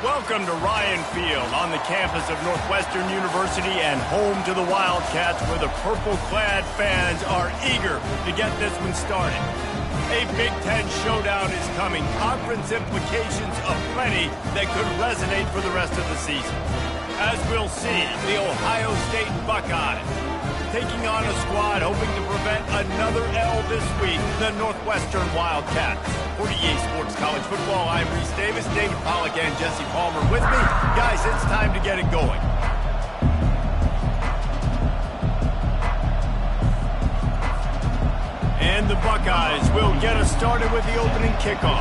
Welcome to Ryan Field on the campus of Northwestern University and home to the Wildcats, where the purple-clad fans are eager to get this one started. A Big Ten showdown is coming, conference implications aplenty that could resonate for the rest of the season. As we'll see, the Ohio State Buckeyes taking on a squad hoping to prevent another L this week, the Northwestern Wildcats. For EA Sports College Football, I'm Reese Davis, David Pollack, and Jesse Palmer with me. Guys, it's time to get it going. And the Buckeyes will get us started with the opening kickoff.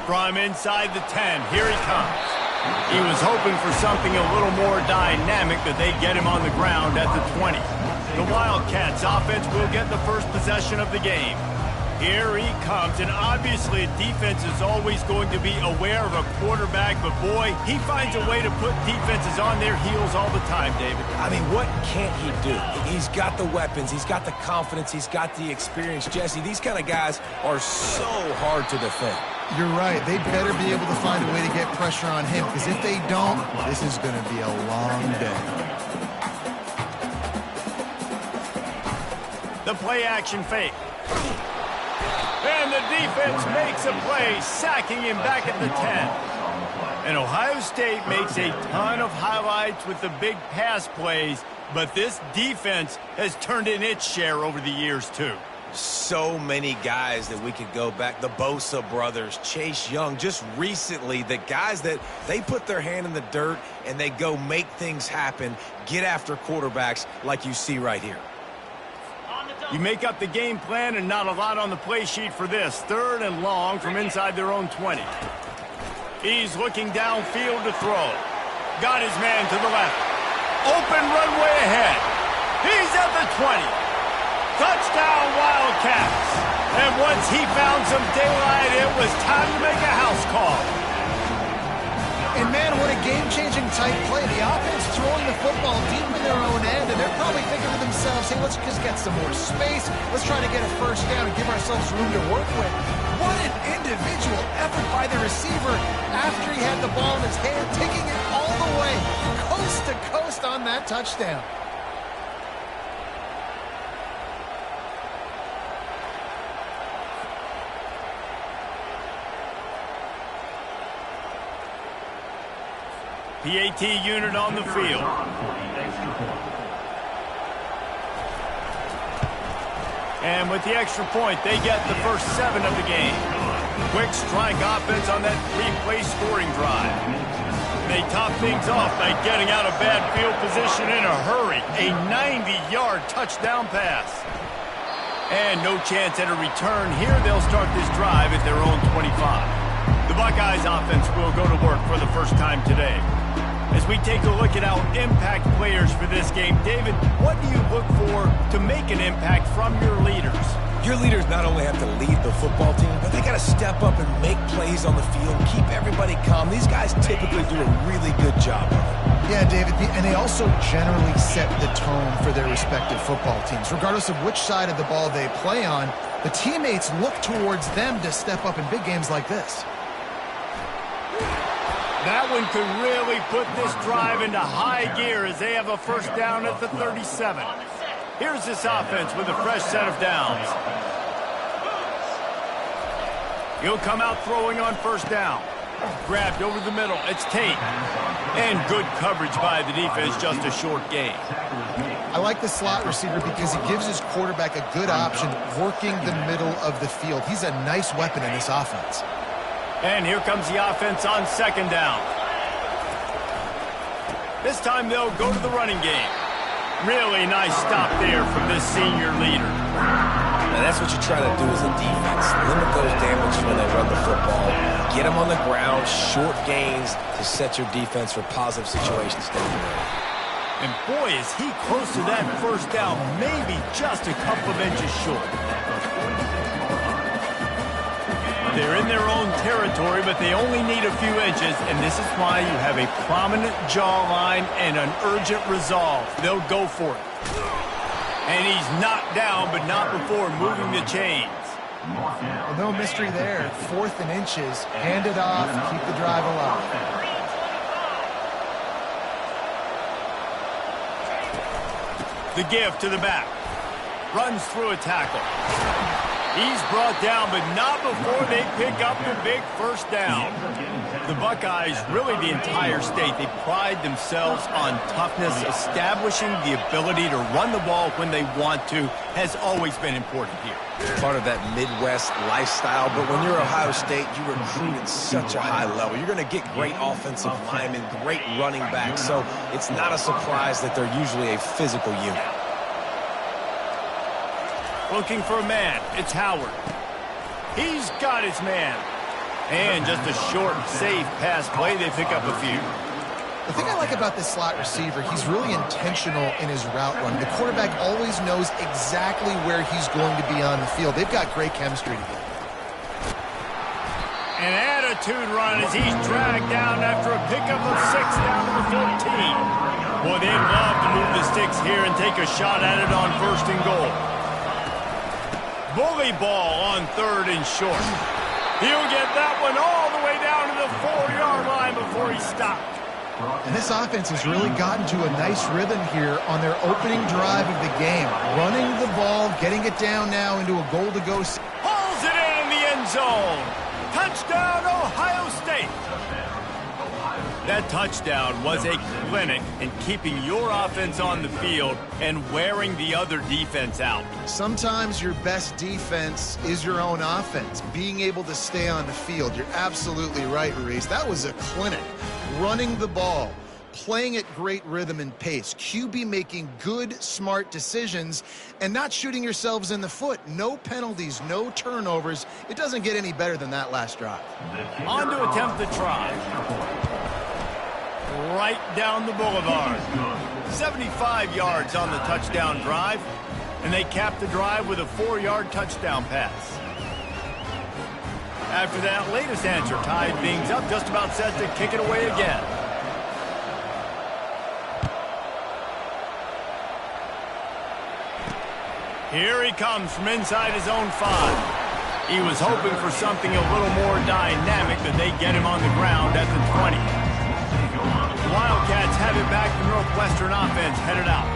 From inside the 10, here he comes. He was hoping for something a little more dynamic, that they'd get him on the ground at the 20. The Wildcats offense will get the first possession of the game. Here he comes, and obviously defense is always going to be aware of a quarterback, but boy, he finds a way to put defenses on their heels all the time, David. I mean, what can't he do? He's got the weapons, he's got the confidence, he's got the experience. Jesse, these kind of guys are so hard to defend. You're right. They better be able to find a way to get pressure on him, because if they don't, this is going to be a long day. The play-action fake. And the defense makes a play, sacking him back at the 10. And Ohio State makes a ton of highlights with the big pass plays, but this defense has turned in its share over the years, too. So many guys that we could go back. The Bosa brothers, Chase Young, just recently, the guys that they put their hand in the dirt and they go make things happen, get after quarterbacks like you see right here. You make up the game plan and not a lot on the play sheet for this. 3rd and long from inside their own 20. He's looking downfield to throw. Got his man to the left. Open runway ahead. He's at the 20. Touchdown, Wildcats. And once he found some daylight, it was time to make a house call. And man, what a game-changing type play. The offense throwing the football deep in their own end, and they're probably thinking to themselves, hey, let's just get some more space. Let's try to get a first down and give ourselves room to work with. What an individual effort by the receiver after he had the ball in his hand, taking it all the way coast to coast on that touchdown. PAT unit on the field. And with the extra point, they get the first 7 of the game. Quick strike offense on that 3-play scoring drive. They top things off by getting out of bad field position in a hurry. A 90-yard touchdown pass. And no chance at a return here. They'll start this drive at their own 25. The Buckeyes offense will go to work for the first time today. As we take a look at our impact players for this game, David, what do you look for to make an impact from your leaders? Your leaders not only have to lead the football team, but they got to step up and make plays on the field, keep everybody calm. These guys typically do a really good job of it. Yeah, David, and they also generally set the tone for their respective football teams. Regardless of which side of the ball they play on, the teammates look towards them to step up in big games like this. That one could really put this drive into high gear as they have a first down at the 37. Here's this offense with a fresh set of downs. He'll come out throwing on first down. Grabbed over the middle. It's Tate. And good coverage by the defense, just a short gain. I like the slot receiver because he gives his quarterback a good option working the middle of the field. He's a nice weapon in this offense. And here comes the offense on second down. This time they'll go to the running game. Really nice stop there from this senior leader. Now that's what you try to do as a defense. Limit those damages when they run the football. Get them on the ground, short gains to set your defense for positive situations down the road. And boy, is he close to that first down, maybe just a couple of inches short. They're in their own territory, but they only need a few inches, and this is why you have a prominent jawline and an urgent resolve. They'll go for it. And he's knocked down, but not before moving the chains. Well, no mystery there. 4th and inches. Hand it off. Keep the drive alive. The give to the back. Runs through a tackle. He's brought down, but not before they pick up the big first down. The Buckeyes, really the entire state, they pride themselves on toughness. Establishing the ability to run the ball when they want to has always been important here. Part of that Midwest lifestyle, but when you're Ohio State, you recruit at such a high level. You're going to get great offensive linemen, great running backs, so it's not a surprise that they're usually a physical unit. Looking for a man. It's Howard. He's got his man. And just a short, safe pass play. They pick up a few. The thing I like about this slot receiver, he's really intentional in his route run. The quarterback always knows exactly where he's going to be on the field. They've got great chemistry together. An attitude run as he's dragged down after a pickup of 6 down to the 14. Boy, they love to move the sticks here and take a shot at it on 1st and goal. Bully ball on 3rd and short. He'll get that one all the way down to the 4-yard line before he stopped. And this offense has really gotten to a nice rhythm here on their opening drive of the game. Running the ball, getting it down now into a goal-to-go. Pulls it in the end zone. Touchdown, Ohio State. That touchdown was a clinic in keeping your offense on the field and wearing the other defense out. Sometimes your best defense is your own offense, being able to stay on the field. You're absolutely right, Reese. That was a clinic. Running the ball, playing at great rhythm and pace. QB making good, smart decisions and not shooting yourselves in the foot. No penalties, no turnovers. It doesn't get any better than that last drive. On to attempt the try. Right down the boulevard. 75 yards on the touchdown drive, and they cap the drive with a 4-yard touchdown pass. After that latest answer tied things up, just about set to kick it away again. Here he comes from inside his own 5. He was hoping for something a little more dynamic, but they get him on the ground at the 20. The Wildcats have it back. The Northwestern offense headed out.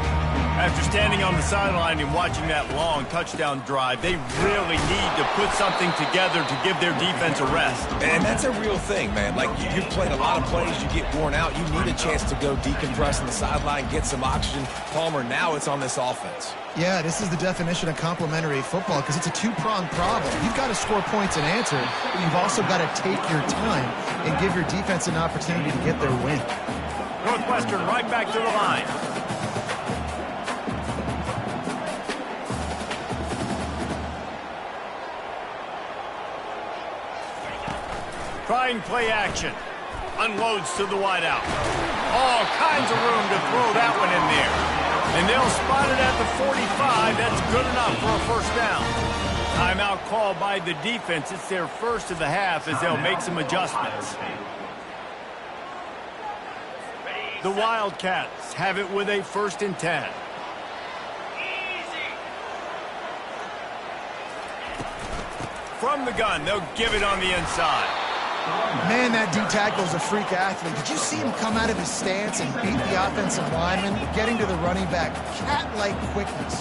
After standing on the sideline and watching that long touchdown drive, they really need to put something together to give their defense a rest. And that's a real thing, man. Like, you've played a lot of plays, you get worn out, you need a chance to go decompress on the sideline, get some oxygen. Palmer, now it's on this offense. Yeah, this is the definition of complementary football because it's a two-pronged problem. You've got to score points and answer, but you've also got to take your time and give your defense an opportunity to get their win. Northwestern right back to the line. Trying play action. Unloads to the wideout. All kinds of room to throw that one in there. And they'll spot it at the 45. That's good enough for a first down. Timeout called by the defense. It's their first of the half as they'll make some adjustments. The Wildcats have it with a 1st and 10. From the gun, they'll give it on the inside. Man, that D-tackle's a freak athlete. Did you see him come out of his stance and beat the offensive lineman, getting to the running back? Cat-like quickness.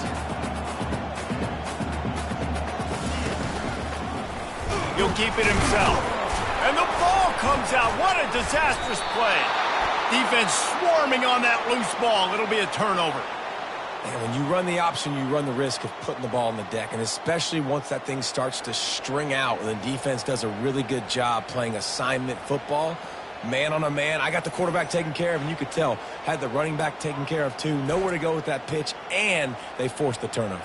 He'll keep it himself. And the ball comes out. What a disastrous play. Defense swarming on that loose ball. It'll be a turnover. And when you run the option, you run the risk of putting the ball on the deck, and especially once that thing starts to string out, and the defense does a really good job playing assignment football, man on a man. I got the quarterback taken care of, and you could tell, had the running back taken care of too. Nowhere to go with that pitch, and they forced the turnover.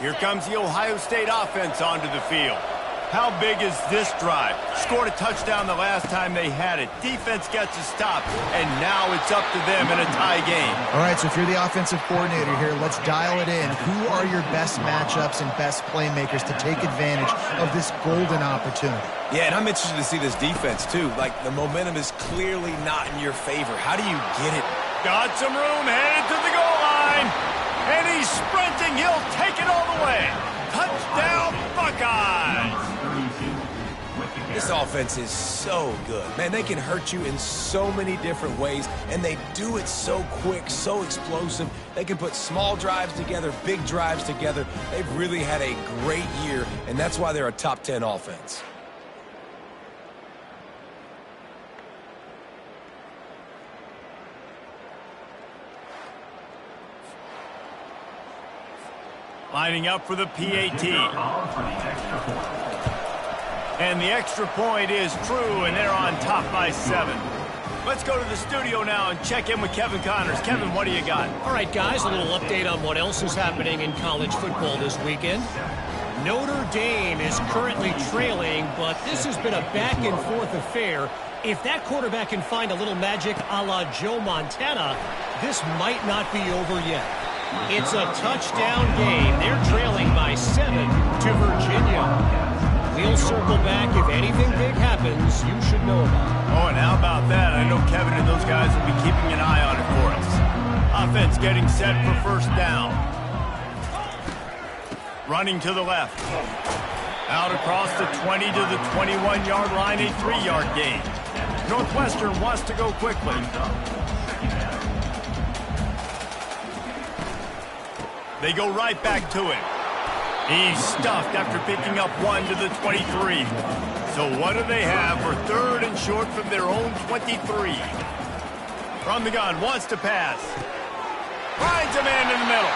Here comes the Ohio State offense onto the field. How big is this drive? Scored a touchdown the last time they had it. Defense gets a stop, and now it's up to them in a tie game. All right, so if you're the offensive coordinator here, let's dial it in. Who are your best matchups and best playmakers to take advantage of this golden opportunity? Yeah, and I'm interested to see this defense, too. Like, the momentum is clearly not in your favor. How do you get it? Got some room, headed to the goal line. And he's sprinting. He'll take it all the way. Touchdown, Buckeyes. This offense is so good. Man, they can hurt you in so many different ways, and they do it so quick, so explosive. They can put small drives together, big drives together. They've really had a great year, and that's why they're a top 10 offense. Lining up for the PAT. And the extra point is true, and they're on top by 7. Let's go to the studio now and check in with Kevin Connors. Kevin, what do you got? All right, guys, a little update on what else is happening in college football this weekend. Notre Dame is currently trailing, but this has been a back-and-forth affair. If that quarterback can find a little magic a la Joe Montana, this might not be over yet. It's a touchdown game. They're trailing by 7 to Virginia. We'll circle back if anything big happens you should know about. Oh, and how about that? I know Kevin and those guys will be keeping an eye on it for us. Offense getting set for first down. Running to the left. Out across the 20 to the 21-yard line, a 3-yard gain. Northwestern wants to go quickly. They go right back to him. He's stuffed after picking up 1 to the 23. So what do they have for 3rd and short from their own 23? From the gun, wants to pass. Finds a man in the middle.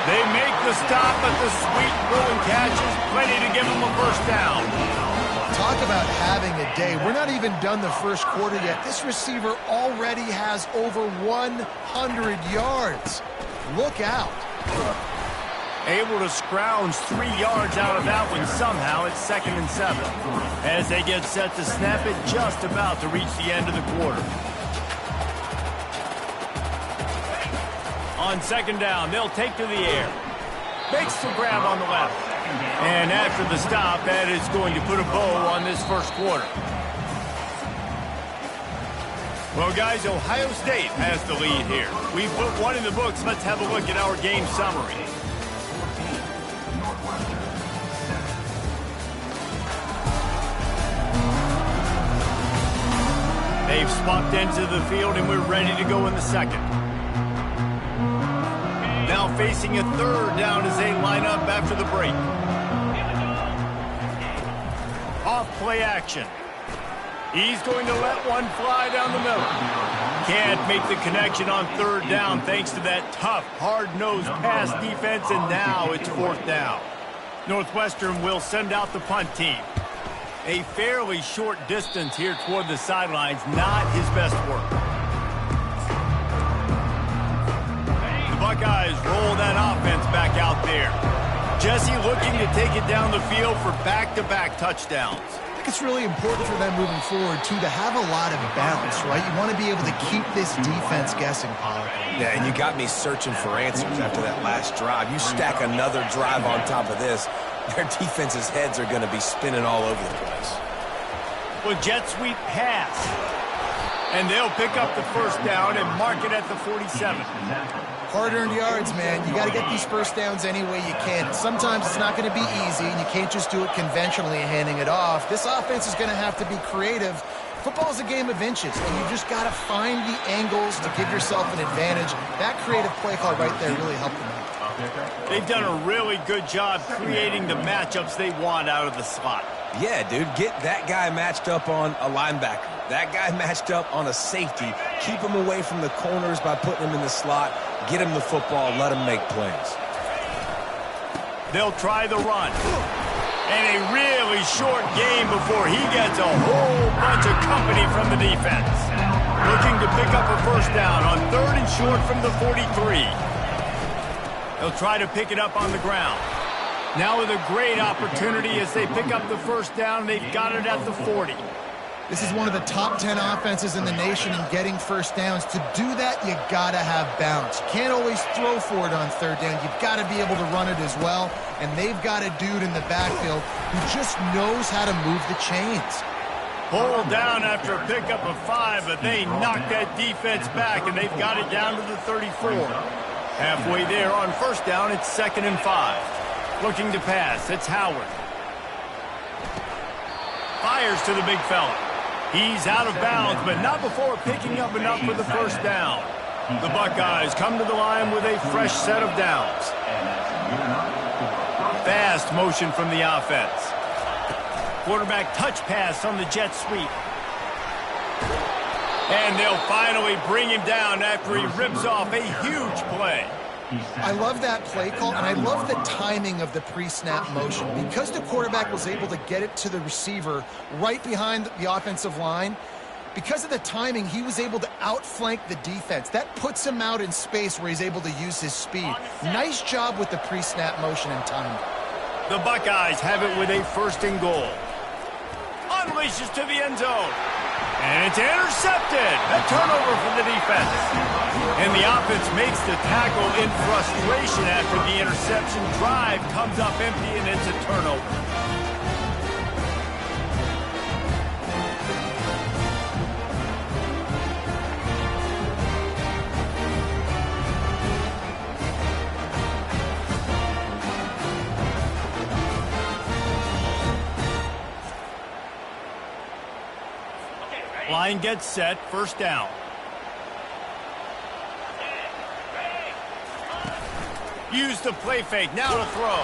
They make the stop, but the sweet throwing catch is plenty to give them a first down. Talk about having a day. We're not even done the first quarter yet. This receiver already has over 100 yards. Look out. Able to scrounge 3 yards out of that one somehow. It's 2nd and 7. As they get set to snap it, just about to reach the end of the quarter. On 2nd down, they'll take to the air. Makes the grab on the left. And after the stop, that is going to put a bow on this first quarter. Well, guys, Ohio State has the lead here. We put one in the books. Let's have a look at our game summary. They've swapped into the field, and we're ready to go in the second. Now facing a 3rd down as they line up after the break. Off play action. He's going to let one fly down the middle. Can't make the connection on 3rd down thanks to that tough, hard-nosed pass defense, and now it's 4th down. Northwestern will send out the punt team. A fairly short distance here toward the sidelines, not his best work. The Buckeyes roll that offense back out there. Jesse looking to take it down the field for back-to-back touchdowns. I think it's really important for them moving forward, too, to have a lot of balance, right? You want to be able to keep this defense guessing, Pollard. Yeah, and you got me searching for answers after that last drive. You stack another drive on top of this, their defense's heads are going to be spinning all over the place. Well, jet sweep pass. And they'll pick up the first down and mark it at the 47. Hard-earned yards, man. You got to get these first downs any way you can. Sometimes it's not going to be easy, and you can't just do it conventionally and handing it off. This offense is going to have to be creative. Football is a game of inches, and you just got to find the angles to give yourself an advantage. That creative play call right there really helped them out. They've done a really good job creating the matchups they want out of the slot. Yeah, dude, get that guy matched up on a linebacker. That guy matched up on a safety. Keep him away from the corners by putting him in the slot. Get him the football. Let him make plays. They'll try the run. And a really short game before he gets a whole bunch of company from the defense. Looking to pick up a first down on 3rd and short from the 43. They'll try to pick it up on the ground. Now with a great opportunity as they pick up the first down. They've got it at the 40. This is one of the top 10 offenses in the nation in getting first downs. To do that, you got to have balance. You can't always throw for it on third down. You've got to be able to run it as well. And they've got a dude in the backfield who just knows how to move the chains. Pulled down after a pickup of 5, but they knocked that defense back, and they've got it down to the 34. Halfway there on first down, it's 2nd and 5. Looking to pass, it's Howard. Fires to the big fella. He's out of bounds, but not before picking up enough for the first down. The Buckeyes come to the line with a fresh set of downs. Fast motion from the offense. Quarterback touch pass on the jet sweep. And they'll finally bring him down after he rips off a huge play. I love that play call, and I love the timing of the pre-snap motion. Because the quarterback was able to get it to the receiver right behind the offensive line, because of the timing, he was able to outflank the defense. That puts him out in space where he's able to use his speed. Nice job with the pre-snap motion and timing. The Buckeyes have it with a 1st and goal. Unleashes to the end zone. And it's intercepted. A turnover for the defense. And the offense makes the tackle in frustration after the interception. Drive comes up empty, and it's a turnover. Line gets set, 1st down. Use the play fake, now to throw.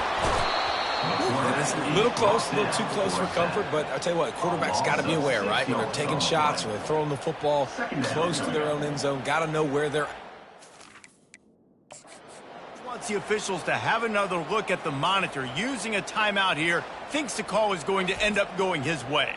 It's a little close, a little too close for comfort, but I'll tell you what, quarterbacks got to be aware, right? When they're taking shots or they're throwing the football close to their own end zone, got to know where they're. Wants the officials to have another look at the monitor. Using a timeout here, thinks the call is going to end up going his way.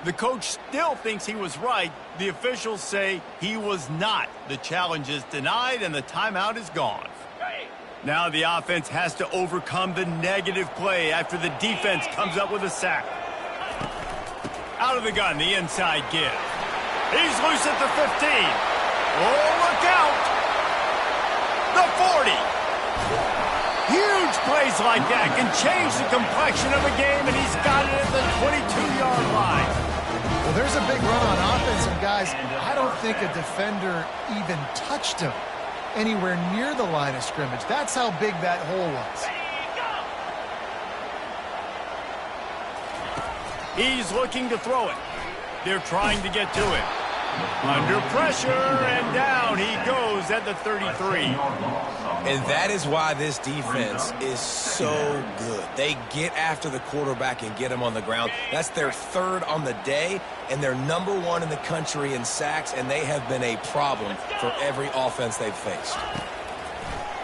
The coach still thinks he was right. The officials say he was not. The challenge is denied, and the timeout is gone. Now the offense has to overcome the negative play after the defense comes up with a sack. Out of the gun, the inside give. He's loose at the 15. Oh, look out! The 40. Huge plays like that can change the complexion of a game, and he's got it at the 22-yard line. Well, there's a big run on offense, and guys, I don't think a defender even touched him anywhere near the line of scrimmage. That's how big that hole was. He's looking to throw it. They're trying to get to it. Under pressure, and down he goes at the 33. And that is why this defense is so good. They get after the quarterback and get him on the ground. That's their 3rd on the day, and they're #1 in the country in sacks, and they have been a problem for every offense they've faced.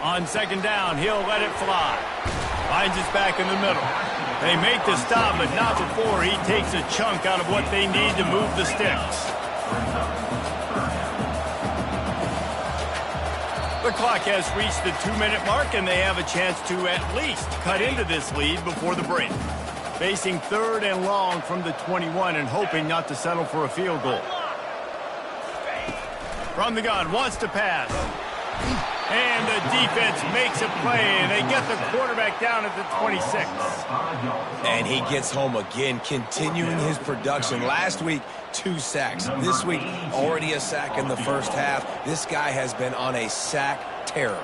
On 2nd down, he'll let it fly. Finds his back in the middle. They make the stop, but not before he takes a chunk out of what they need to move the sticks. The clock has reached the 2-minute mark, and they have a chance to at least cut into this lead before the break. Facing 3rd and long from the 21 and hoping not to settle for a field goal. From the gun, wants to pass. And the defense makes a play, and they get the quarterback down at the 26. And he gets home again, continuing his production. Last week, 2 sacks. This week, already a sack in the first half. This guy has been on a sack terror.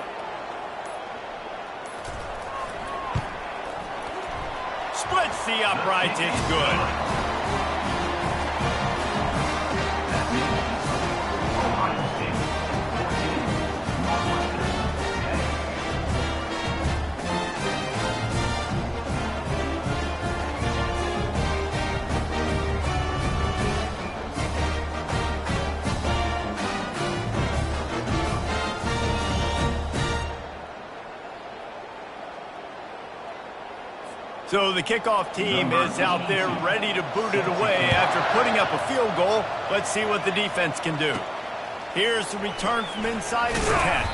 Splits the uprights, it's good. So the kickoff team is out there ready to boot it away after putting up a field goal. Let's see what the defense can do. Here's the return from inside his 10.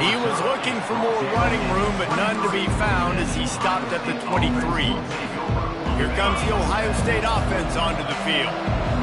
He was looking for more running room, but none to be found as he stopped at the 23. Here comes the Ohio State offense onto the field.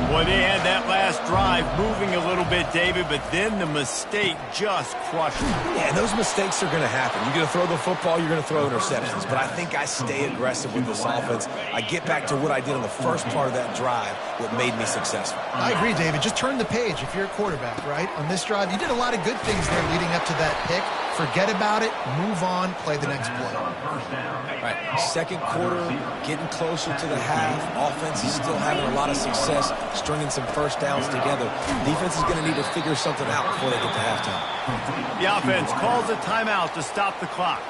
Boy, they had that last drive moving a little bit, David, but then the mistake just crushed them. Yeah, those mistakes are going to happen. You're going to throw the football, you're going to throw interceptions. But I think I stay aggressive with this offense. I get back to what I did on the first part of that drive, what made me successful. I agree, David. Just turn the page if you're a quarterback, right? On this drive, you did a lot of good things there leading up to that pick. Forget about it, move on, play the next play. All right, second quarter, getting closer to the half. Offense is still having a lot of success, stringing some first downs together. Defense is going to need to figure something out before they get to halftime. The offense calls a timeout to stop the clock.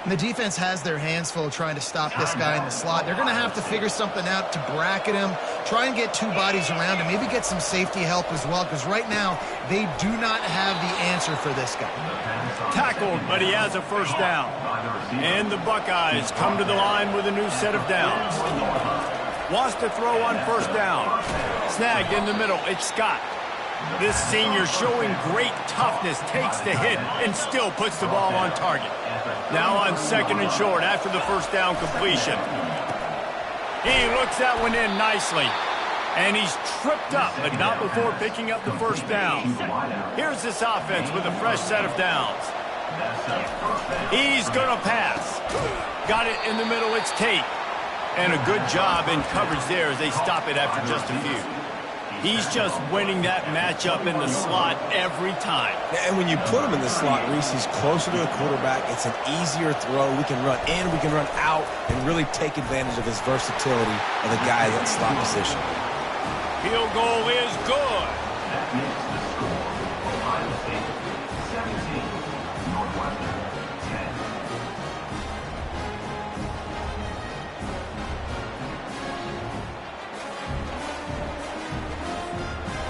And the defense has their hands full trying to stop this guy in the slot. They're going to have to figure something out to bracket him, try and get two bodies around him, maybe get some safety help as well, because right now they do not have the answer for this guy. Tackled, but he has a first down. And the Buckeyes come to the line with a new set of downs. Wants to throw on first down. Snagged in the middle. It's Scott. This senior showing great toughness, takes the hit, and still puts the ball on target. Now on second and short after the first down completion. He looks that one in nicely. And he's tripped up, but not before picking up the first down. Here's this offense with a fresh set of downs. He's going to pass. Got it in the middle. It's Tate. And a good job in coverage there as they stop it after just a few. He's just winning that matchup in the slot every time. And when you put him in the slot, Reese, he's closer to the quarterback. It's an easier throw. We can run in, we can run out, and really take advantage of his versatility of the guy in that slot position. Field goal is good.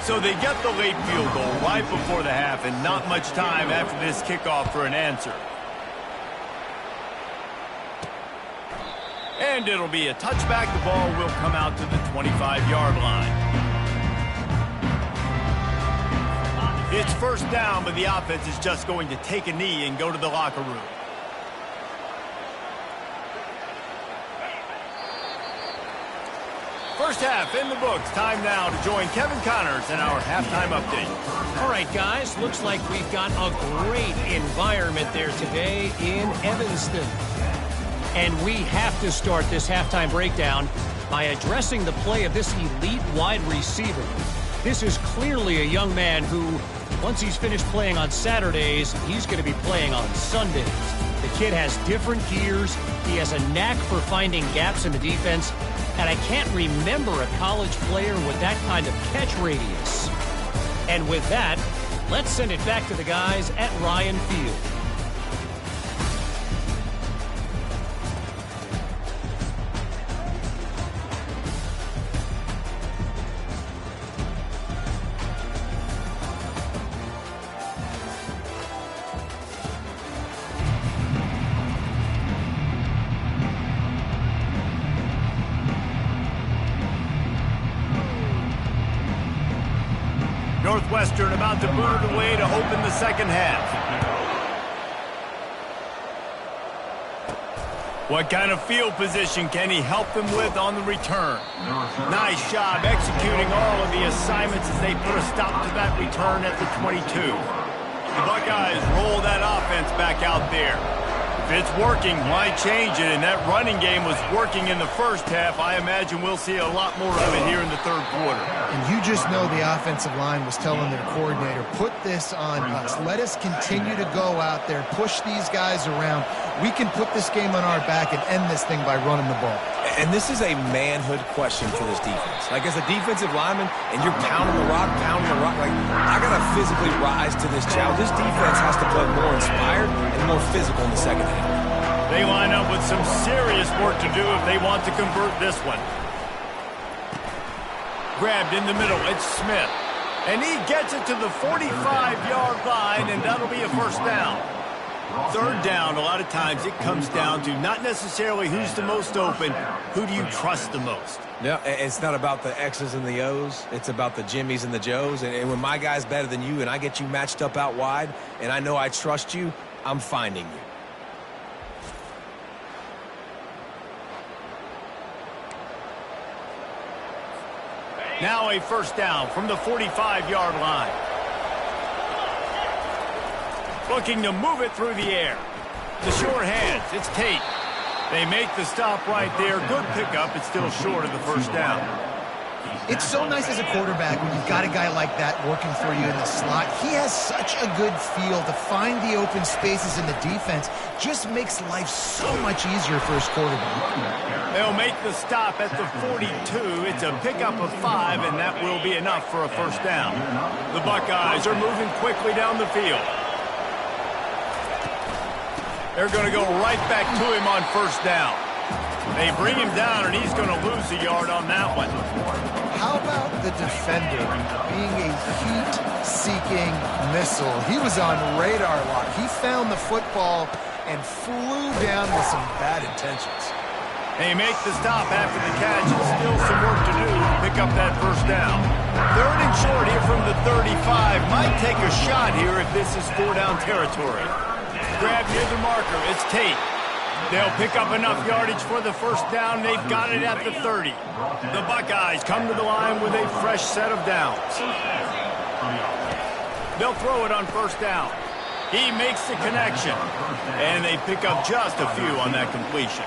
So they get the late field goal right before the half, and not much time after this kickoff for an answer. And it'll be a touchback. The ball will come out to the 25-yard line. It's first down, but the offense is just going to take a knee and go to the locker room. First half in the books. Time now to join Kevin Connors in our halftime update. All right, guys, looks like we've got a great environment there today in Evanston. And we have to start this halftime breakdown by addressing the play of this elite wide receiver. This is clearly a young man who, once he's finished playing on Saturdays, he's going to be playing on Sundays. The kid has different gears. He has a knack for finding gaps in the defense. And I can't remember a college player with that kind of catch radius. And with that, let's send it back to the guys at Ryan Field. Northwestern about to boot it away to open the second half. What kind of field position can he help them with on the return? Nice job executing all of the assignments as they put a stop to that return at the 22. The Buckeyes roll that offense back out there. If it's working, why change it? And that running game was working in the first half. I imagine we'll see a lot more of it here in the third quarter. And you just know the offensive line was telling their coordinator, put this on us. Let us continue to go out there, push these guys around. We can put this game on our back and end this thing by running the ball. And this is a manhood question for this defense. Like, as a defensive lineman, and you're pounding the rock, like, I got to physically rise to this challenge. This defense has to play more inspired and more physical in the second half. They line up with some serious work to do if they want to convert this one. Grabbed in the middle, it's Smith. And he gets it to the 45-yard line, and that'll be a first down. Third down, a lot of times it comes down to not necessarily who's the most open, who do you trust the most? Yeah, it's not about the X's and the O's. It's about the Jimmys and the Joes. And when my guy's better than you and I get you matched up out wide and I know I trust you, I'm finding you. Now a first down from the 45-yard line. Looking to move it through the air. The short hands, it's Tate. They make the stop right there. Good pickup. It's still short of the first down. It's so nice as a quarterback when you've got a guy like that working for you in the slot. He has such a good feel to find the open spaces in the defense. Just makes life so much easier for his quarterback. They'll make the stop at the 42. It's a pickup of 5, and that will be enough for a first down. The Buckeyes are moving quickly down the field. They're going to go right back to him on first down. They bring him down, and he's going to lose a yard on that one. How about the defender being a heat-seeking missile? He was on radar lock. He found the football and flew down with some bad intentions. They make the stop after the catch, and still some work to do to pick up that first down. Third and short here from the 35. Might take a shot here if this is 4-down territory. Grab near the marker. It's Tate. They'll pick up enough yardage for the first down. They've got it at the 30. The Buckeyes come to the line with a fresh set of downs. They'll throw it on first down. He makes the connection, and they pick up just a few on that completion.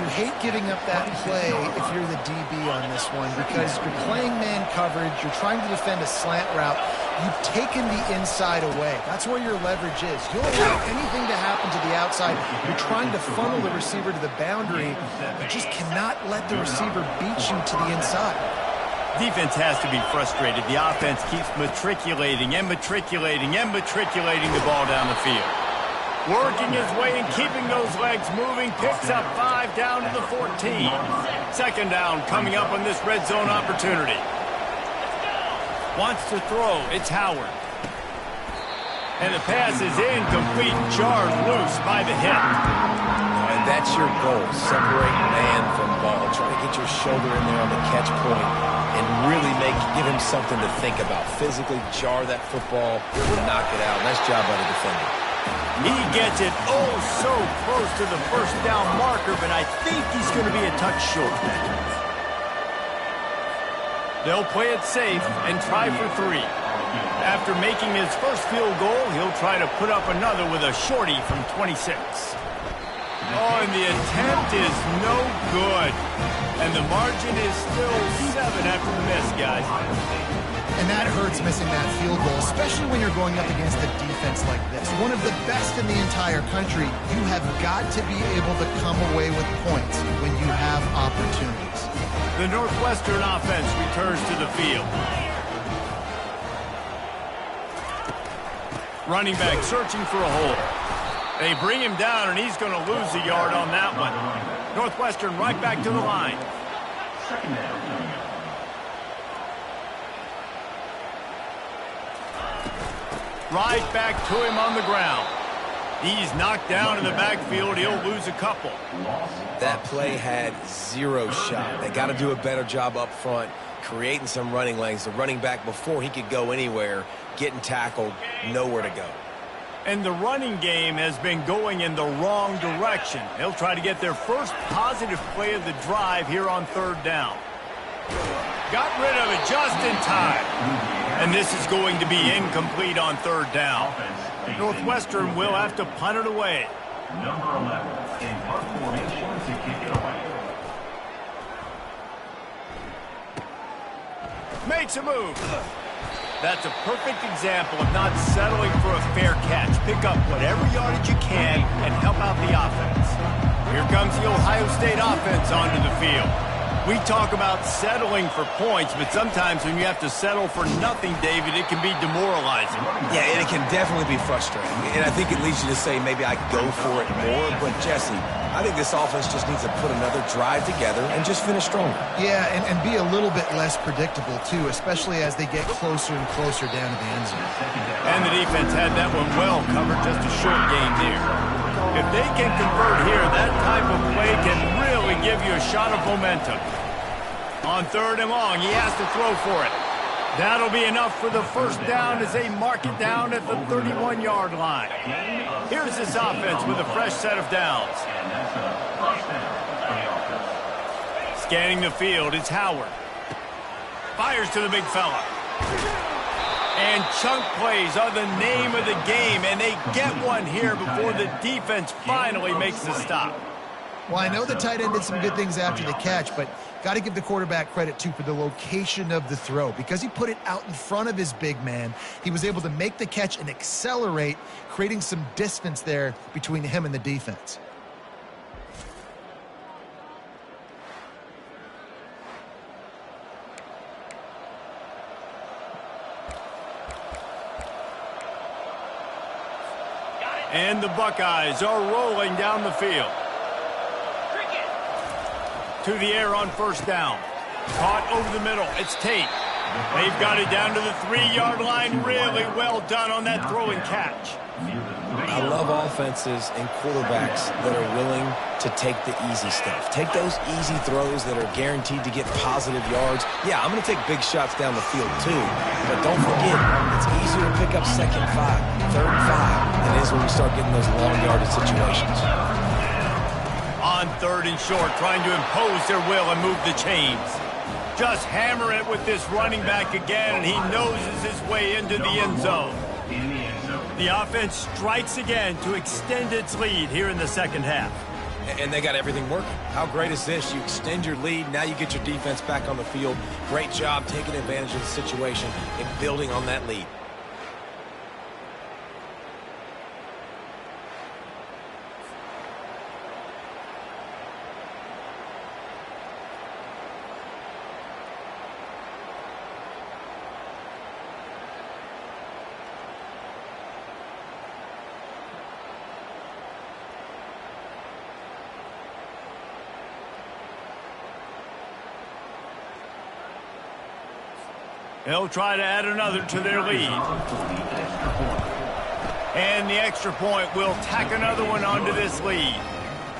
You hate giving up that play if you're the DB on this one because you're playing man coverage, you're trying to defend a slant route, you've taken the inside away. That's where your leverage is. You'll allow anything to happen to the outside. You're trying to funnel the receiver to the boundary. You just cannot let the receiver beat you to the inside. Defense has to be frustrated. The offense keeps matriculating and matriculating and matriculating the ball down the field. Working his way and keeping those legs moving. Picks up 5 down to the 14. Second down coming up on this red zone opportunity. Wants to throw. It's Howard. And the pass is incomplete. Jarred loose by the hip. And that's your goal. Separate man from ball. Try to get your shoulder in there on the catch point and really give him something to think about. Physically jar that football and knock it out. Nice job by the defender. He gets it so close to the first down marker, but I think he's going to be a touch short. They'll play it safe and try for 3. After making his first field goal, he'll try to put up another with a shorty from 26. Oh, and the attempt is no good. And the margin is still 7 after the miss, guys. And that hurts missing that field goal, especially when you're going up against a defense like this. One of the best in the entire country. You have got to be able to come away with points when you have opportunities. The Northwestern offense returns to the field. Running back searching for a hole. They bring him down, and he's going to lose a yard on that one. Northwestern right back to the line. Right back to him on the ground. He's knocked down in the backfield. He'll lose a couple. That play had 0 shot. They got to do a better job up front, creating some running lanes. The running back, before he could go anywhere, getting tackled, nowhere to go. And the running game has been going in the wrong direction. They'll try to get their first positive play of the drive here on third down. Got rid of it just in time. And this is going to be incomplete on third down. Northwestern will have to punt it away. Number 11 in punt formation to kick it away. Makes a move. That's a perfect example of not settling for a fair catch. Pick up whatever yardage you can and help out the offense. Here comes the Ohio State offense onto the field. We talk about settling for points, but sometimes when you have to settle for nothing, David, it can be demoralizing. Yeah, and it can definitely be frustrating. And I think it leads you to say maybe I go for it more. But, Jesse, I think this offense just needs to put another drive together and just finish stronger. Yeah, and be a little bit less predictable, too, especially as they get closer and closer down to the end zone. And the defense had that one well covered, just a short gain there. If they can convert here, that type of play can really give you a shot of momentum. On 3rd and long, he has to throw for it. That'll be enough for the first down as they mark it down at the 31-yard line. Here's this offense with a fresh set of downs. Scanning the field, it's Howard. Fires to the big fella. And chunk plays are the name of the game, and they get one here before the defense finally makes the stop. Well, I know the tight end did some good things after the catch, but got to give the quarterback credit, too, for the location of the throw. Because he put it out in front of his big man, he was able to make the catch and accelerate, creating some distance there between him and the defense. And the Buckeyes are rolling down the field. To the air on 1st down. Caught over the middle. It's Tate. They've got it down to the 3-yard line. Really well done on that throw and catch. I love offenses and quarterbacks that are willing to take the easy stuff. Take those easy throws that are guaranteed to get positive yards. Yeah, I'm going to take big shots down the field too. But don't forget, it's easier to pick up 2nd and 5, 3rd and 5 than it is when we start getting those long yardage situations. On 3rd and short, trying to impose their will and move the chains. Just hammer it with this running back again, and he noses his way into the end zone. The offense strikes again to extend its lead here in the 2nd half. And they got everything working. How great is this? You extend your lead, now you get your defense back on the field. Great job taking advantage of the situation and building on that lead. They'll try to add another to their lead. And the extra point will tack another one onto this lead.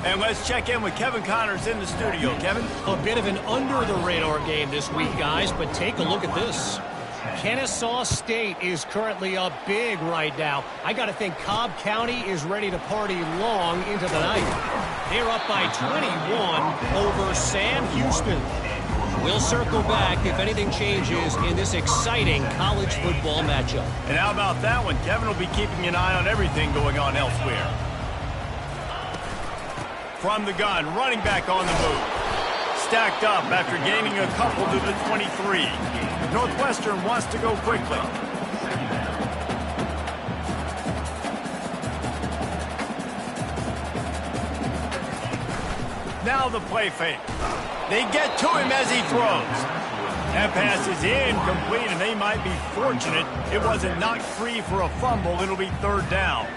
And let's check in with Kevin Connors in the studio. Kevin? A bit of an under-the-radar game this week, guys, but take a look at this. Kennesaw State is currently up big right now. I got to think Cobb County is ready to party long into the night. They're up by 21 over Sam Houston. We'll circle back if anything changes in this exciting college football matchup. And how about that one? Kevin will be keeping an eye on everything going on elsewhere. From the gun, running back on the move. Stacked up after gaining a couple to the 23. Northwestern wants to go quickly. Now the play fake. They get to him as he throws. That pass is incomplete, and they might be fortunate it wasn't knocked free for a fumble. It'll be 3rd down.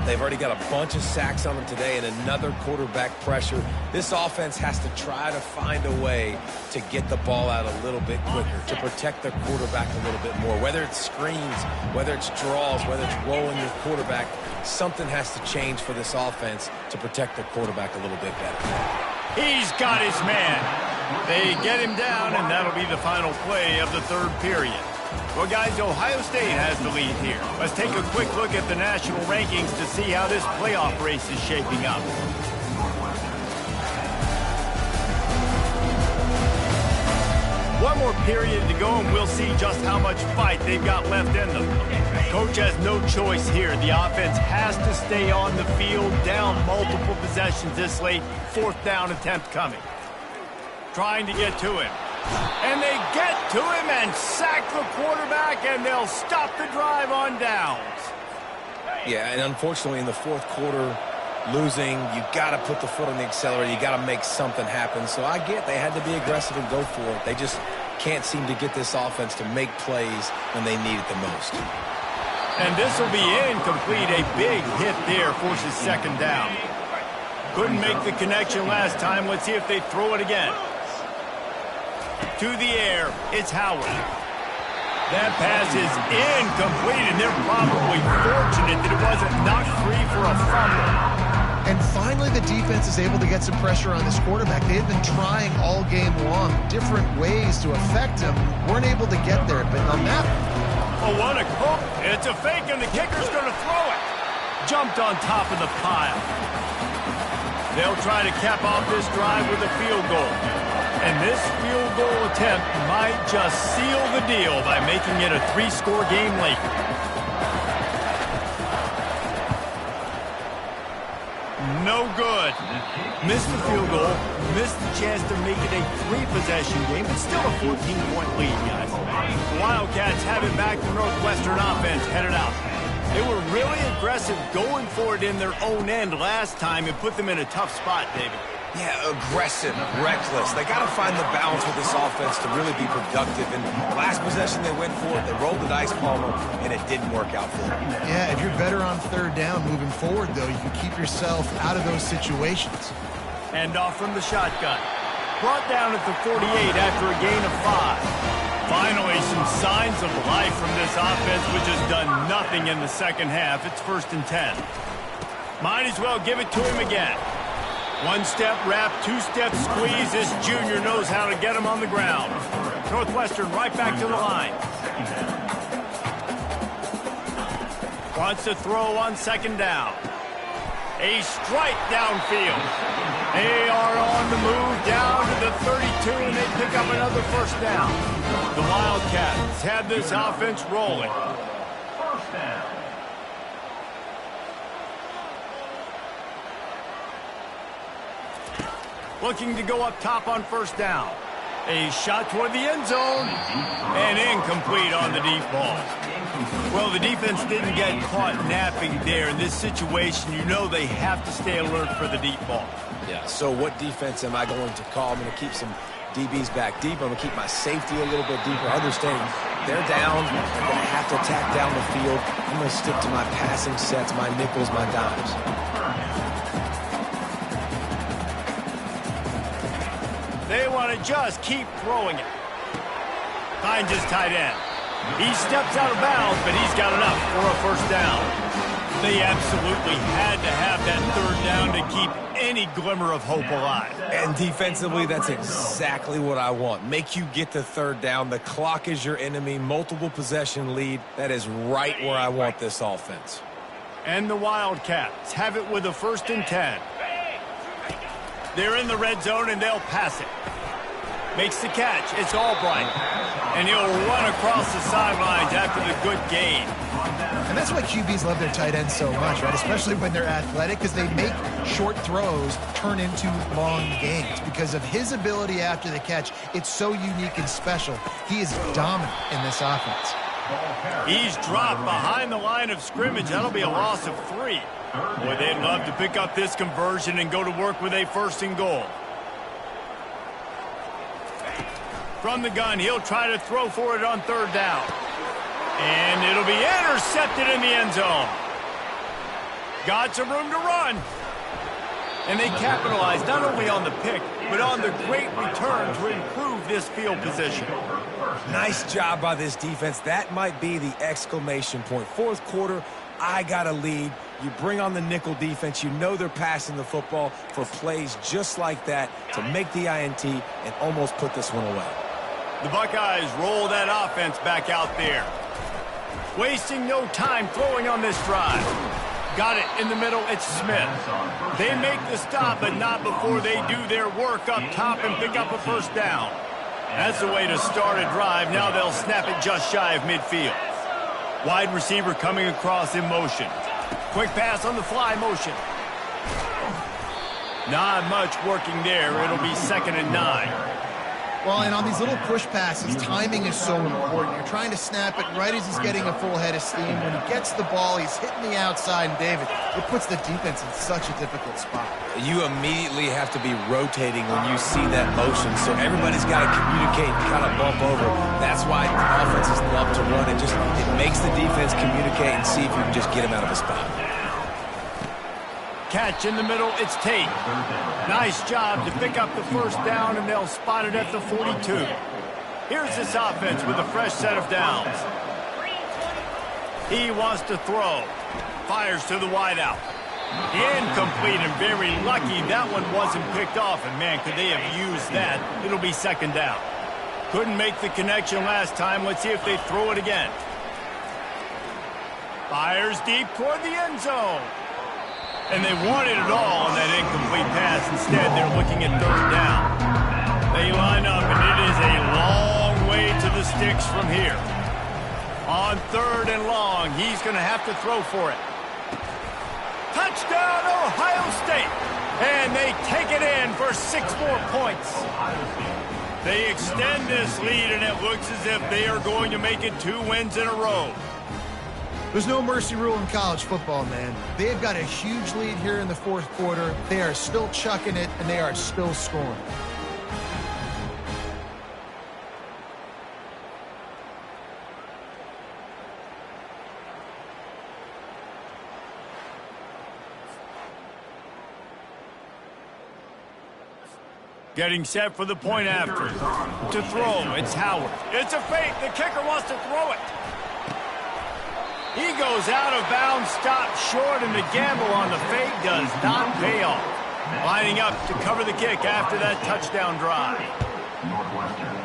They've already got a bunch of sacks on them today and another quarterback pressure. This offense has to try to find a way to get the ball out a little bit quicker, to protect their quarterback a little bit more. Whether it's screens, whether it's draws, whether it's rolling your quarterback, something has to change for this offense to protect their quarterback a little bit better. He's got his man. They get him down, and that'll be the final play of the 3rd period. Well, guys, Ohio State has the lead here. Let's take a quick look at the national rankings to see how this playoff race is shaping up. One more period to go, and we'll see just how much fight they've got left in them. Coach has no choice here. The offense has to stay on the field, down multiple possessions this late. 4th down attempt coming. Trying to get to him. And they get to him and sack the quarterback, and they'll stop the drive on downs. Yeah, and unfortunately in the 4th quarter, losing, you got to put the foot on the accelerator. You got to make something happen. So I get they had to be aggressive and go for it. They just can't seem to get this offense to make plays when they need it the most. And this will be incomplete. A big hit there forces second down. Couldn't make the connection last time. Let's see if they throw it again. To the air, it's Howard. That pass is incomplete, and they're probably fortunate that it wasn't knocked free for a fumble. And finally, the defense is able to get some pressure on this quarterback. They had been trying all game long different ways to affect him. Weren't able to get there, but on that... Oh, what a hook. It's a fake, and the kicker's going to throw it. Jumped on top of the pile. They'll try to cap off this drive with a field goal. And this field goal attempt might just seal the deal by making it a 3-score game late. No good. Missed the field goal, missed the chance to make it a 3-possession game, but still a 14-point lead, guys. The Wildcats have it back to Northwestern offense headed out. They were really aggressive going for it in their own end last time and put them in a tough spot, David. Yeah, aggressive, reckless. They got to find the balance with this offense to really be productive. And last possession they went for it, they rolled the dice, Palmer, and it didn't work out for them. Yeah, if you're better on third down moving forward, though, you can keep yourself out of those situations. And off from the shotgun. Brought down at the 48 after a gain of 5. Finally, some signs of life from this offense, which has done nothing in the second half. It's 1st and 10. Might as well give it to him again. 1-step wrap, 2-step squeeze. This junior knows how to get him on the ground. Northwestern right back to the line. Wants to throw on 2nd down. A strike downfield. They are on the move down to the 32, and they pick up another 1st down. The Wildcats have this offense rolling. 1st down. Looking to go up top on 1st down. A shot toward the end zone, and incomplete on the deep ball. Well, the defense didn't get caught napping there. In this situation, you know they have to stay alert for the deep ball. Yeah, so what defense am I going to call? I'm going to keep some DBs back deep. I'm going to keep my safety a little bit deeper. Understanding they're down. They're going to have to attack down the field. I'm going to stick to my passing sets, my nickels, my dimes. They want to just keep throwing it. Finds his tight end. He steps out of bounds, but he's got enough for a 1st down. They absolutely had to have that 3rd down to keep any glimmer of hope alive. And defensively, that's exactly what I want. Make you get the 3rd down. The clock is your enemy. Multiple possession lead. That is right where I want this offense. And the Wildcats have it with a 1st and 10. They're in the red zone, and they'll pass it. Makes the catch. It's Albright. And he'll run across the sidelines after the good gain. And that's why QBs love their tight ends so much, right? Especially when they're athletic, because they make short throws turn into long gains. Because of his ability after the catch, it's so unique and special. He is dominant in this offense. He's dropped behind the line of scrimmage. That'll be a loss of 3. Boy, they'd love to pick up this conversion and go to work with a 1st and goal. From the gun, he'll try to throw for it on 3rd down. And it'll be intercepted in the end zone. Got some room to run. And they capitalize not only on the pick, but on the great return to improve this field position. Nice job by this defense. That might be the exclamation point. 4th quarter, I got a lead. You bring on the nickel defense. You know they're passing the football for plays just like that to make the INT and almost put this one away. The Buckeyes roll that offense back out there. Wasting no time throwing on this drive. Got it in the middle. It's Smith. They make the stop, but not before they do their work up top and pick up a 1st down. That's the way to start a drive. Now they'll snap it just shy of midfield. Wide receiver coming across in motion. Quick pass on the fly motion. Not much working there. It'll be 2nd and 9. Well, and on these little push passes, timing is so important. You're trying to snap it right as he's getting a full head of steam. When he gets the ball, he's hitting the outside, and David, it puts the defense in such a difficult spot. You immediately have to be rotating when you see that motion, so everybody's got to communicate and kind of bump over. That's why offenses love to run it. It makes the defense communicate and see if you can just get him out of a spot. Catch in the middle, it's Tate. Nice job to pick up the first down, and they'll spot it at the 42. Here's this offense with a fresh set of downs. He wants to throw. Fires to the wideout. Incomplete, and very lucky that one wasn't picked off. And, man, could they have used that? It'll be second down. Couldn't make the connection last time. Let's see if they throw it again. Fires deep toward the end zone. And they wanted it all on that incomplete pass. Instead, they're looking at third down. They line up, and it is a long way to the sticks from here. On third and long, he's going to have to throw for it. Touchdown, Ohio State! And they take it in for 6 more points. They extend this lead, and it looks as if they are going to make it 2 wins in a row. There's no mercy rule in college football, man. They've got a huge lead here in the fourth quarter. They are still chucking it, and they are still scoring. Getting set for the point after. To throw, it's Howard. It's a fake. The kicker wants to throw it. He goes out of bounds, stopped short, and the gamble on the fake does not pay off. Lining up to cover the kick after that touchdown drive. Northwestern,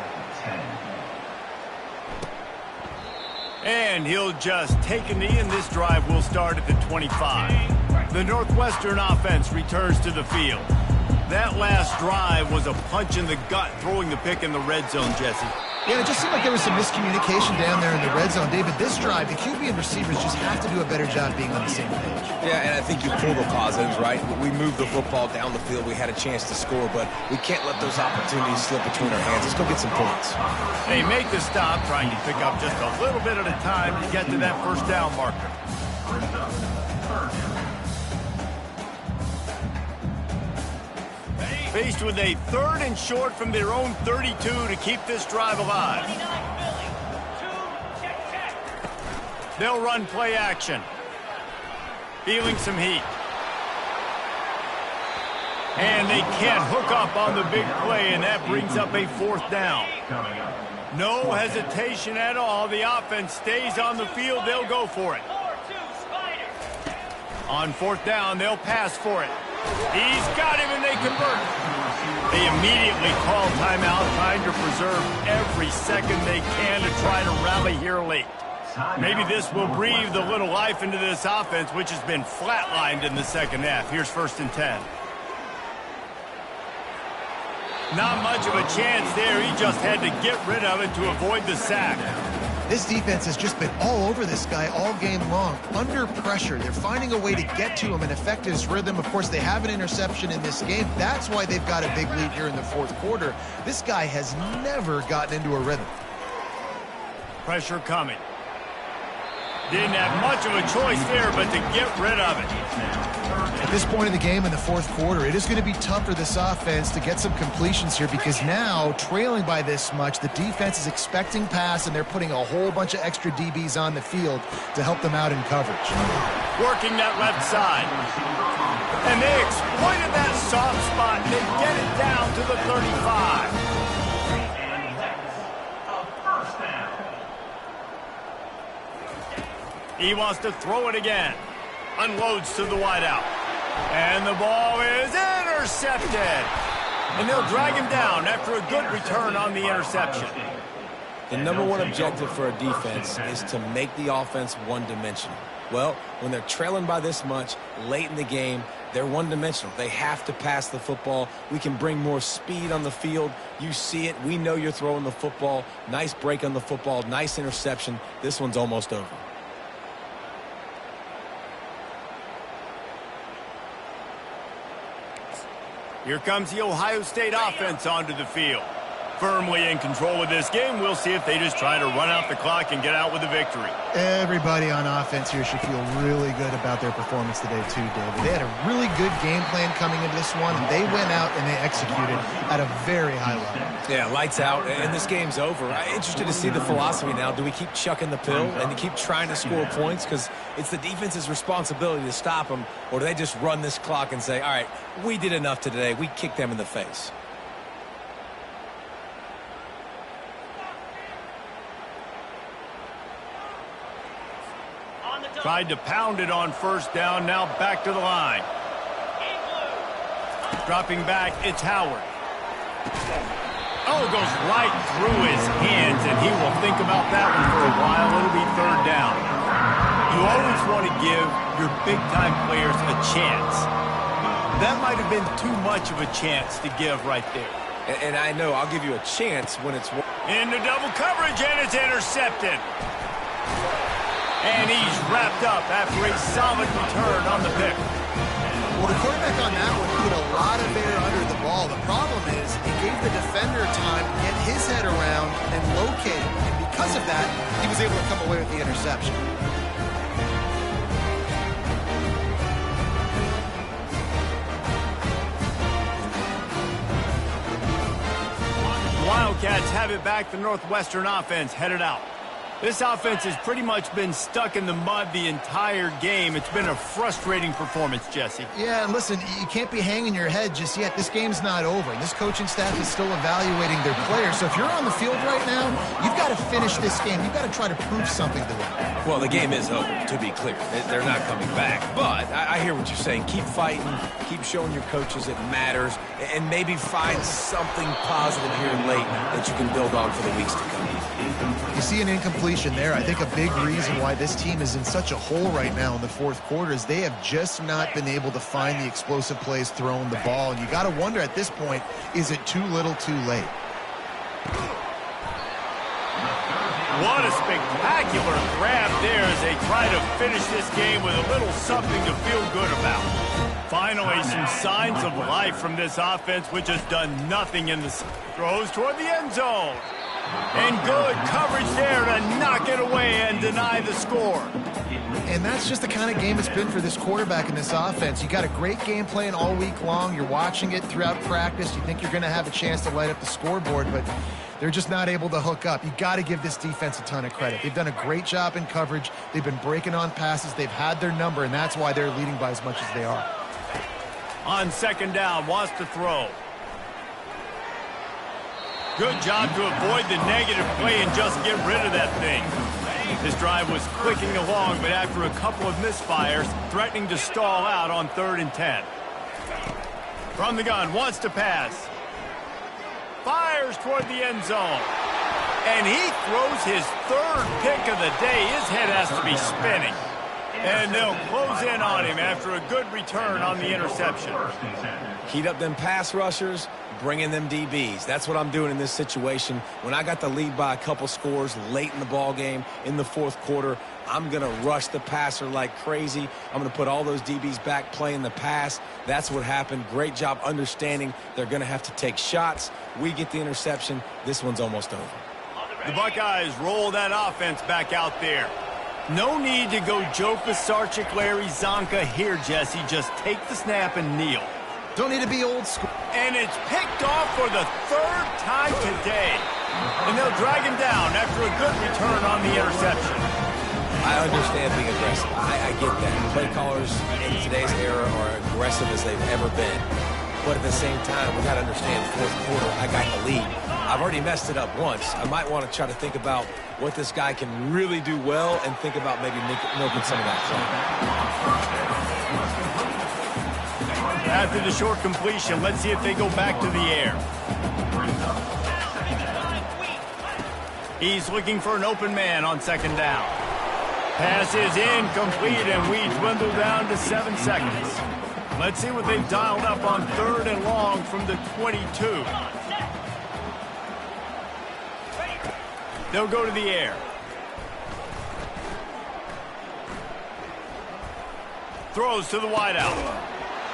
10. And he'll just take a knee, and this drive will start at the 25. The Northwestern offense returns to the field. That last drive was a punch in the gut, throwing the pick in the red zone, Jesse. Yeah, it just seemed like there was some miscommunication down there in the red zone. David, this drive, the QB and receivers just have to do a better job being on the same page. Yeah, and I think you pull the positives, right? We moved the football down the field. We had a chance to score, but we can't let those opportunities slip between our hands. Let's go get some points. They make the stop, trying to pick up just a little bit at a time to get to that first down marker. Faced with a third and short from their own 32 to keep this drive alive. They'll run play action. Feeling some heat. And they can't hook up on the big play, and that brings up a fourth down. No hesitation at all. The offense stays on the field. They'll go for it. On fourth down, they'll pass for it. He's got him, and they convert. They immediately call timeout, trying to preserve every second they can to try to rally here late. Maybe this will breathe a little life into this offense, which has been flatlined in the second half. Here's 1st and 10. Not much of a chance there. He just had to get rid of it to avoid the sack. This defense has just been all over this guy all game long. Under pressure, they're finding a way to get to him and affect his rhythm. Of course, they have an interception in this game. That's why they've got a big lead here in the fourth quarter. This guy has never gotten into a rhythm. Pressure coming. Didn't have much of a choice there, but to get rid of it. At this point in the game in the fourth quarter, it is going to be tough for this offense to get some completions here because now, trailing by this much, the defense is expecting pass, and they're putting a whole bunch of extra DBs on the field to help them out in coverage. Working that left side. And they exploited that soft spot. They get it down to the 35. He wants to throw it again. Unloads to the wideout. And the ball is intercepted. And they'll drag him down after a good return on the interception. The number one objective for a defense is to make the offense one-dimensional. Well, when they're trailing by this much late in the game, they're one-dimensional. They have to pass the football. We can bring more speed on the field. You see it. We know you're throwing the football. Nice break on the football. Nice interception. This one's almost over. Here comes the Ohio State offense onto the field. Firmly in control of this game. We'll see if they just try to run out the clock and get out with a victory. Everybody on offense here should feel really good about their performance today too, David. They had a really good game plan coming into this one, and they went out and they executed at a very high level. Yeah, lights out, and this game's over. I'm interested to see the philosophy now. Do we keep chucking the pill and to keep trying to score points because it's the defense's responsibility to stop them, or do they just run this clock and say, all right, we did enough today. We kicked them in the face. Tried to pound it on first down, now back to the line. Dropping back, it's Howard. Oh, goes right through his hands, and he will think about that one for a while. It'll be third down. You always want to give your big-time players a chance. That might have been too much of a chance to give right there. And I know I'll give you a chance when it's... Into double coverage, and it's intercepted. And he's wrapped up after a solid return on the pick. Well, the quarterback on that one put a lot of air under the ball. The problem is he gave the defender time to get his head around and locate it. And because of that, he was able to come away with the interception. Wildcats have it back. The Northwestern offense headed out. This offense has pretty much been stuck in the mud the entire game. It's been a frustrating performance, Jesse. Yeah, and listen, you can't be hanging your head just yet. This game's not over. This coaching staff is still evaluating their players. So if you're on the field right now, you've got to finish this game. You've got to try to prove something to them. Well, the game is over, to be clear. They're not coming back. But I hear what you're saying. Keep fighting. Keep showing your coaches it matters. And maybe find something positive here late that you can build on for the weeks to come. You see an incompletion there. I think a big reason why this team is in such a hole right now in the fourth quarter is they have just not been able to find the explosive plays throwing the ball. And you got to wonder at this point, is it too little too late? What a spectacular grab there as they try to finish this game with a little something to feel good about. Finally, some signs of life from this offense, which has done nothing in the throws toward the end zone. And good coverage there to knock it away and deny the score. And that's just the kind of game it's been for this quarterback in this offense. You got a great game plan all week long. You're watching it throughout practice. You think you're going to have a chance to light up the scoreboard, but they're just not able to hook up. You got to give this defense a ton of credit. They've done a great job in coverage. They've been breaking on passes. They've had their number, and that's why they're leading by as much as they are. On second down, wants to throw. Good job to avoid the negative play and just get rid of that thing. This drive was clicking along, but after a couple of misfires, threatening to stall out on 3rd and 10. From the gun, wants to pass. Fires toward the end zone. And he throws his 3rd pick of the day. His head has to be spinning. And they'll close in on him after a good return on the interception. Heat up them pass rushers, bring in them DBs. That's what I'm doing in this situation. When I got the lead by a couple scores late in the ball game, in the fourth quarter, I'm going to rush the passer like crazy. I'm going to put all those DBs back playing the pass. That's what happened. Great job understanding they're going to have to take shots. We get the interception. This one's almost over. The Buckeyes roll that offense back out there. No need to go Joe Pisarcik, Larry Zonka here, Jesse. Just take the snap and kneel. Don't need to be old school. And it's picked off for the 3rd time today. And they'll drag him down after a good return on the interception. I understand being aggressive. I get that. Play callers in today's era are aggressive as they've ever been. But at the same time, we got to understand fourth quarter, I got the lead. I've already messed it up once. I might want to try to think about what this guy can really do well and think about maybe milking some of that clock. After the short completion, let's see if they go back to the air. He's looking for an open man on second down. Pass is incomplete, and we dwindle down to 7 seconds. Let's see what they've dialed up on 3rd and long from the 22. They'll go to the air. Throws to the wideout.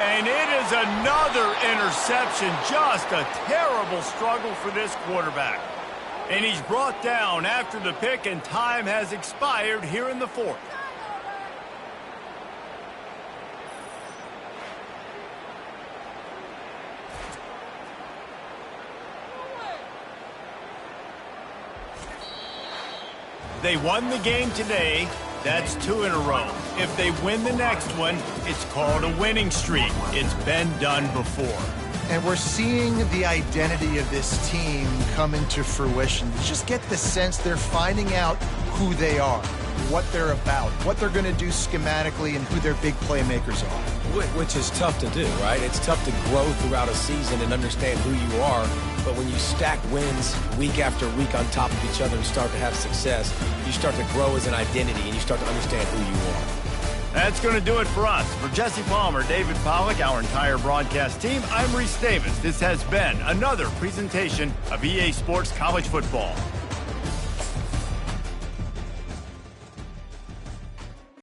And it is another interception. Just a terrible struggle for this quarterback. And he's brought down after the pick, and time has expired here in the fourth. They won the game today. That's 2 in a row. If they win the next one, it's called a winning streak. It's been done before. And we're seeing the identity of this team come into fruition. You just get the sense they're finding out who they are, what they're about, what they're going to do schematically, and who their big playmakers are. Which is tough to do, right? It's tough to grow throughout a season and understand who you are. But when you stack wins week after week on top of each other and start to have success, you start to grow as an identity and you start to understand who you are. That's going to do it for us. For Jesse Palmer, David Pollack, our entire broadcast team, I'm Reese Davis. This has been another presentation of EA Sports College Football.